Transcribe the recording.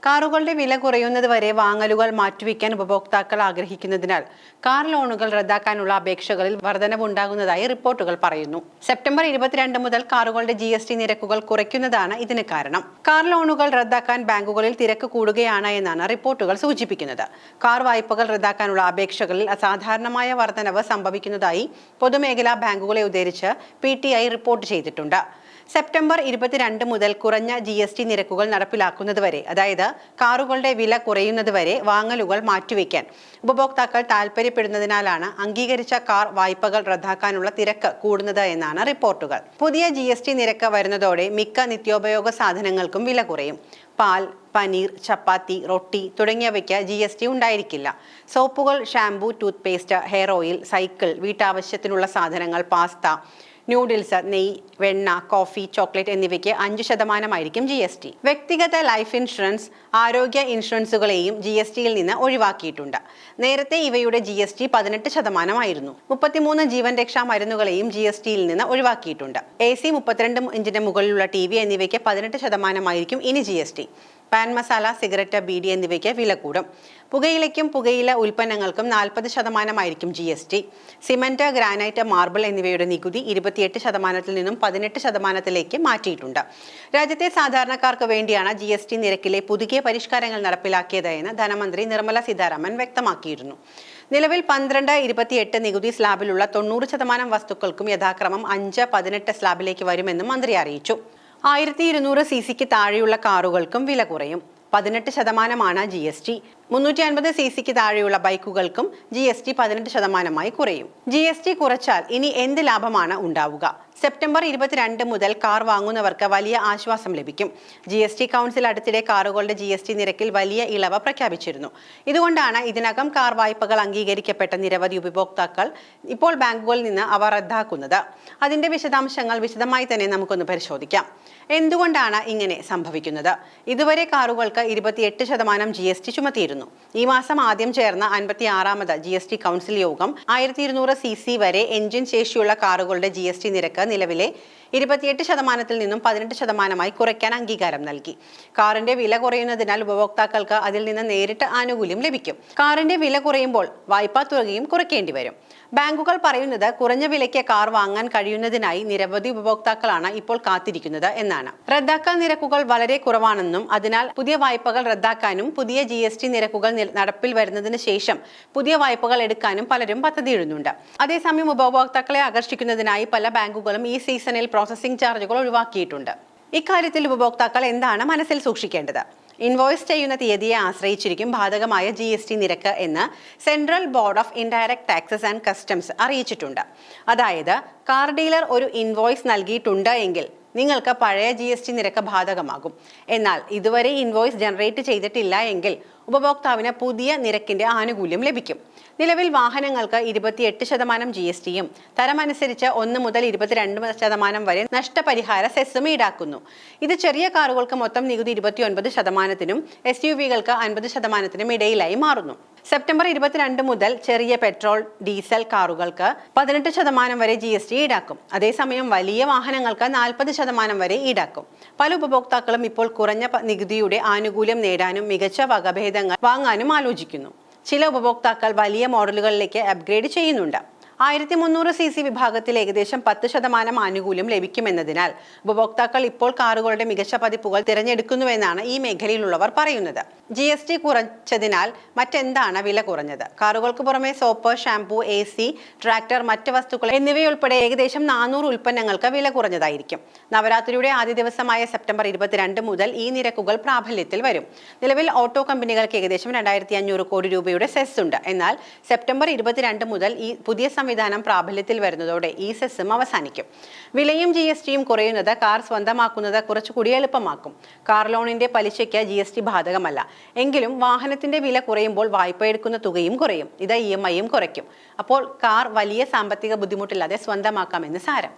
കാറുകളുടെ വില കുറയുന്നതുവരെ വാങ്ങലുകൾ മാറ്റിവെക്കാൻ ഉപഭോക്താക്കൾ ആഗ്രഹിക്കുന്നതിനാൽ കാർ ലോണുകൾ റദ്ദാക്കാനുള്ള അപേക്ഷകളിൽ വർധനവുണ്ടാകുന്നതായി റിപ്പോർട്ടുകൾ പറയുന്നു. സെപ്റ്റംബർ 22 മുതൽ കാറുകളുടെ GST നിരക്കുകൾ കുറയ്ക്കുന്നതാണ് ഇതിന് കാരണം. കാർ ലോണുകൾ റദ്ദാക്കാൻ ബാങ്കുകളിൽ തിരക്ക് കൂടുകയാണ് എന്നാണ് റിപ്പോർട്ടുകൾ സൂചിപ്പിക്കുന്നത്. കാർ വായ്പകൾ റദ്ദാക്കാനുള്ള അപേക്ഷകളിൽ അസാധാരണമായ വർധനവ് സംഭവിക്കുന്നതായി പൊതുമേഖലാ ബാങ്കുകളെ ഉദ്ധരിച്ച് PTI റിപ്പോർട്ട് ചെയ്തിട്ടുണ്ട്. സെപ്റ്റംബർ 22 മുതൽ കുറഞ്ഞ GST നിരക്കുകൾ നടപ്പിലാക്കുന്നതുവരെ, അതായത് കാറുകളുടെ വില കുറയുന്നതുവരെ വാങ്ങലുകൾ മാറ്റിവെക്കാൻ ഉപഭോക്താക്കൾ താൽപര്യപ്പെടുന്നതിനാലാണ് അംഗീകരിച്ച കാർ വായ്പകൾ റദ്ദാക്കാനുള്ള തിരക്ക് കൂടുന്നത് എന്നാണ് റിപ്പോർട്ടുകൾ. പുതിയ GST നിരക്ക് വരുന്നതോടെ മിക്ക നിത്യോപയോഗ സാധനങ്ങൾക്കും വില കുറയും. പാൽ, പനീർ, ചപ്പാത്തി, റൊട്ടി തുടങ്ങിയവയ്ക്ക് GST ഉണ്ടായിരിക്കില്ല. സോപ്പുകൾ, shampoo, toothpaste, hair oil, cycle, വീട്ടാവശ്യത്തിനുള്ള സാധനങ്ങൾ, പാസ്ത, നൂഡിൽസ്, നെയ്യ്, വെണ്ണ, കോഫി, ചോക്ലേറ്റ് എന്നിവയ്ക്ക് 5% GST. വ്യക്തിഗത ലൈഫ് ഇൻഷുറൻസ്, ആരോഗ്യ ഇൻഷുറൻസുകളെയും GSTയിൽ നിന്ന് ഒഴിവാക്കിയിട്ടുണ്ട്. നേരത്തെ ഇവയുടെ GST 18% 33 ജീവൻ രക്ഷാ മരുന്നുകളെയും GSTയിൽ നിന്ന് ഒഴിവാക്കിയിട്ടുണ്ട്. AC 32 ഇഞ്ചിന് മുകളിലുള്ള TV എന്നിവയ്ക്ക് 18% ഇനി GST. പാൻ മസാല, സിഗരറ്റ്, ബീഡി എന്നിവയ്ക്ക് വില കൂടും. പുകയിലയ്ക്കും പുകയില ഉൽപ്പന്നങ്ങൾക്കും 40% GST. സിമന്റ്, ഗ്രാനൈറ്റ്, മാർബിൾ എന്നിവയുടെ നികുതി 28% നിന്നും 18% മാറ്റിയിട്ടുണ്ട്. രാജ്യത്തെ സാധാരണക്കാർക്ക് വേണ്ടിയാണ് GST നിരക്കിലെ പുതിയ പരിഷ്കാരങ്ങൾ നടപ്പിലാക്കിയത് എന്ന് ധനമന്ത്രി നിർമ്മല സീതാരാമൻ വ്യക്തമാക്കിയിരുന്നു. നിലവിൽ 12, 28 നികുതി സ്ലാബിലുള്ള 90% വസ്തുക്കൾക്കും യഥാക്രമം 5, 18 സ്ലാബിലേക്ക് വരുമെന്നും മന്ത്രി അറിയിച്ചു. 1200 cc താഴെയുള്ള കാറുകൾക്കും വില കുറയും. 18% GST. 350 cc താഴെയുള്ള ബൈക്കുകൾക്കും GST 18% കുറയും. GST കുറച്ചാൽ ഇനി എന്ത് ലാഭമാണ് ഉണ്ടാവുക? സെപ്റ്റംബർ 22 മുതൽ കാർ വാങ്ങുന്നവർക്ക് വലിയ ആശ്വാസം ലഭിക്കും. GST കൗൺസിൽ അടുത്തിടെ കാറുകളുടെ GST നിരക്കിൽ വലിയ ഇളവ് പ്രഖ്യാപിച്ചിരുന്നു. ഇതുകൊണ്ടാണ് ഇതിനകം കാർ വായ്പകൾ അംഗീകരിക്കപ്പെട്ട നിരവധി ഉപഭോക്താക്കൾ ഇപ്പോൾ ബാങ്കുകളിൽ നിന്ന് അവ റദ്ദാക്കുന്നത്. അതിന്റെ വിശദാംശങ്ങൾ വിശദമായി തന്നെ നമുക്കൊന്ന് പരിശോധിക്കാം. എന്തുകൊണ്ടാണ് ഇങ്ങനെ സംഭവിക്കുന്നത്? ഇതുവരെ കാറുകൾക്ക് 28% GST ചുമത്തിയിരുന്നു. ഈ മാസം ആദ്യം ചേർന്ന 56ാമത് GST കൗൺസിൽ യോഗം 1200 cc വരെ എഞ്ചിൻ ശേഷിയുള്ള കാറുകളുടെ GST നിരക്ക് നിലവിലെ 28% നിന്നും 18% കുറയ്ക്കാൻ അംഗീകാരം നൽകി. കാറിന്റെ വില കുറയുന്നതിനാൽ ഉപഭോക്താക്കൾക്ക് അതിൽ നിന്ന് നേരിട്ട് ആനുകൂല്യം ലഭിക്കും. കാറിന്റെ വില കുറയുമ്പോൾ വായ്പാ തുകയും കുറയ്ക്കേണ്ടി വരും. ബാങ്കുകൾ പറയുന്നത് കുറഞ്ഞ വിലയ്ക്ക് കാർ വാങ്ങാൻ കഴിയുന്നതിനായി നിരവധി ഉപഭോക്താക്കളാണ് ഇപ്പോൾ കാത്തിരിക്കുന്നത് എന്നാണ്. റദ്ദാക്കൽ നിരക്കുകൾ വളരെ കുറവാണെന്നും അതിനാൽ പുതിയ വായ്പകൾ റദ്ദാക്കാനും പുതിയ GST നിരക്കുകൾ നടപ്പിൽ വരുന്നതിന് ശേഷം പുതിയ വായ്പകൾ എടുക്കാനും പലരും പദ്ധതിയിടുന്നുണ്ട്. അതേസമയം ഉപഭോക്താക്കളെ ആകർഷിക്കുന്നതിനായി പല ബാങ്കുകളും ഈ സീസണിൽ പ്രോസസ്സിംഗ് ചാർജുകൾ ഒഴിവാക്കിയിട്ടുണ്ട്. ഇക്കാര്യത്തിൽ ഉപഭോക്താക്കൾ എന്താണ് മനസ്സിൽ സൂക്ഷിക്കേണ്ടത്? ഇൻവോയ്സ് ചെയ്യുന്ന തീയതിയെ ആശ്രയിച്ചിരിക്കും ബാധകമായ GST നിരക്ക് എന്ന് central board of indirect taxes and customs അറിയിച്ചിട്ടുണ്ട്. അതായത് കാർ ഡീലർ ഒരു ഇൻവോയ്സ് നൽകിയിട്ടുണ്ട് എങ്കിൽ നിങ്ങൾക്ക് പഴയ GST നിരക്ക് ബാധകമാകും. എന്നാൽ ഇതുവരെ ഇൻവോയ്സ് ജനറേറ്റ് ചെയ്തിട്ടില്ല എങ്കിൽ ഉപഭോക്താവിന് പുതിയ നിരക്കിന്റെ ആനുകൂല്യം ലഭിക്കും. നിലവിൽ വാഹനങ്ങൾക്ക് 28% GSTയും തരമനുസരിച്ച് 1 മുതൽ 22% വരെ നഷ്ടപരിഹാര സെസ്സും ഈടാക്കുന്നു. ഇത് ചെറിയ കാറുകൾക്ക് മൊത്തം നികുതി 29%നും SUVകൾക്ക് 50%നും ഇടയിലായി മാറുന്നു. സെപ്റ്റംബർ 22 മുതൽ ചെറിയ പെട്രോൾ, ഡീസൽ കാറുകൾക്ക് 18% വരെ GST ഈടാക്കും. അതേസമയം വലിയ വാഹനങ്ങൾക്ക് 40% വരെ ഈടാക്കും. പല ഉപഭോക്താക്കളും ഇപ്പോൾ കുറഞ്ഞ നികുതിയുടെ ആനുകൂല്യം നേടാനും മികച്ച വകഭേദങ്ങൾ വാങ്ങാനും ആലോചിക്കുന്നു. ചില ഉപഭോക്താക്കൾ വലിയ മോഡലുകളിലേക്ക് അപ്ഗ്രേഡ് ചെയ്യുന്നുണ്ട്. 1300 cc വിഭാഗത്തിൽ ഏകദേശം 10% ആനുകൂല്യം ലഭിക്കുമെന്നതിനാൽ ഉപഭോക്താക്കൾ ഇപ്പോൾ കാറുകളുടെ മികച്ച പതിപ്പുകൾ തിരഞ്ഞെടുക്കുന്നുവെന്നാണ് ഈ മേഖലയിലുള്ളവർ പറയുന്നത്. GST കുറച്ചതിനാൽ മറ്റെന്താണ് വില കുറഞ്ഞത്? കാറുകൾക്ക് പുറമെ സോപ്പ്, ഷാംപൂ, AC, ട്രാക്ടർ, മറ്റ് വസ്തുക്കൾ എന്നിവയുൾപ്പെടെ ഏകദേശം 400 ഉൽപ്പന്നങ്ങൾക്ക് വില കുറഞ്ഞതായിരിക്കും. നവരാത്രിയുടെ ആദ്യ ദിവസമായ സെപ്റ്റംബർ 22 മുതൽ ഈ നിരക്കുകൾ പ്രാബല്യത്തിൽ വരും. നിലവിൽ ഓട്ടോ കമ്പനികൾക്ക് ഏകദേശം 2500 കോടി രൂപയുടെ സെസ് ഉണ്ട്. എന്നാൽ സെപ്റ്റംബർ 22 മുതൽ ഈ പുതിയ സംവിധാനം പ്രാബല്യത്തിൽ വരുന്നതോടെ ഈ സെസ്സും അവസാനിക്കും. വിലയും GSTയും കുറയുന്നത് കാർ സ്വന്തമാക്കുന്നത് കുറച്ചുകൂടി എളുപ്പമാക്കും. കാർ ലോണിന്റെ പലിശയ്ക്ക് GST ബാധകമല്ല. എങ്കിലും വാഹനത്തിന്റെ വില കുറയുമ്പോൾ വായ്പ എടുക്കുന്ന തുകയും കുറയും. ഇത് EMIയും കുറയ്ക്കും. അപ്പോൾ കാർ വലിയ സാമ്പത്തിക ബുദ്ധിമുട്ടില്ലാതെ സ്വന്തമാക്കാമെന്ന് സാരം.